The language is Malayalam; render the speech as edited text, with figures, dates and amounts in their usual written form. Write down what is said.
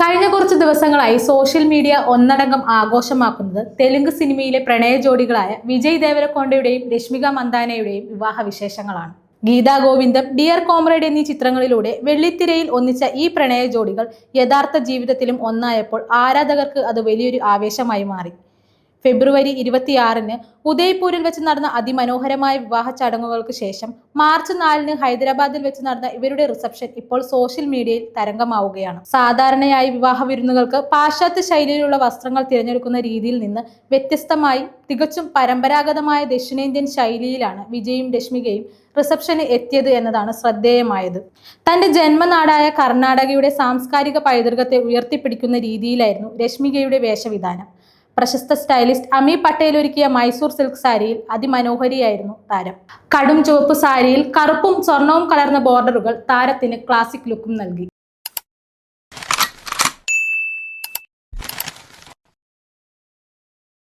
കഴിഞ്ഞ കുറച്ച് ദിവസങ്ങളായി സോഷ്യൽ മീഡിയ ഒന്നടങ്കം ആഘോഷമാക്കുന്നത് തെലുങ്ക് സിനിമയിലെ പ്രണയ ജോഡികളായ വിജയ് ദേവരകൊണ്ടയുടെയും രശ്മിക മന്ദാനയുടെയും വിവാഹ വിശേഷങ്ങളാണ്. ഗീതാ ഗോവിന്ദം, ഡിയർ കോമ്രേഡ് എന്നീ ചിത്രങ്ങളിലൂടെ വെള്ളിത്തിരയിൽ ഒന്നിച്ച ഈ പ്രണയ ജോഡികൾ യഥാർത്ഥ ജീവിതത്തിലും ഒന്നായപ്പോൾ ആരാധകർക്ക് അത് വലിയൊരു ആവേശമായി മാറി. ഫെബ്രുവരി 26-ന് ഉദയ്പൂരിൽ വെച്ച് നടന്ന അതിമനോഹരമായ വിവാഹ ചടങ്ങുകൾക്ക് ശേഷം മാർച്ച് 4-ന് ഹൈദരാബാദിൽ വെച്ച് നടന്ന ഇവരുടെ റിസപ്ഷൻ ഇപ്പോൾ സോഷ്യൽ മീഡിയയിൽ തരംഗമാവുകയാണ്. സാധാരണയായി വിവാഹ വിരുന്നുകൾക്ക് പാശ്ചാത്യ ശൈലിയിലുള്ള വസ്ത്രങ്ങൾ തിരഞ്ഞെടുക്കുന്ന രീതിയിൽ നിന്ന് വ്യത്യസ്തമായി തികച്ചും പരമ്പരാഗതമായ ദക്ഷിണേന്ത്യൻ ശൈലിയിലാണ് വിജയും രശ്മികയും റിസപ്ഷന് എത്തിയത് എന്നതാണ് ശ്രദ്ധേയമായത്. തന്റെ ജന്മനാടായ കർണാടകയുടെ സാംസ്കാരിക പൈതൃകത്തെ ഉയർത്തിപ്പിടിക്കുന്ന രീതിയിലായിരുന്നു രശ്മികയുടെ വേഷവിധാനം. പ്രശസ്ത സ്റ്റൈലിസ്റ്റ് അമി പട്ടേൽ ഒരുക്കിയ മൈസൂർ സിൽക്ക് സാരിയിൽ അതിമനോഹരിയായിരുന്നു താരം. കടും ചുവപ്പ് സാരിയിൽ കറുപ്പും സ്വർണവും കലർന്ന ബോർഡറുകൾ താരത്തിന് ക്ലാസിക് ലുക്കും നൽകി.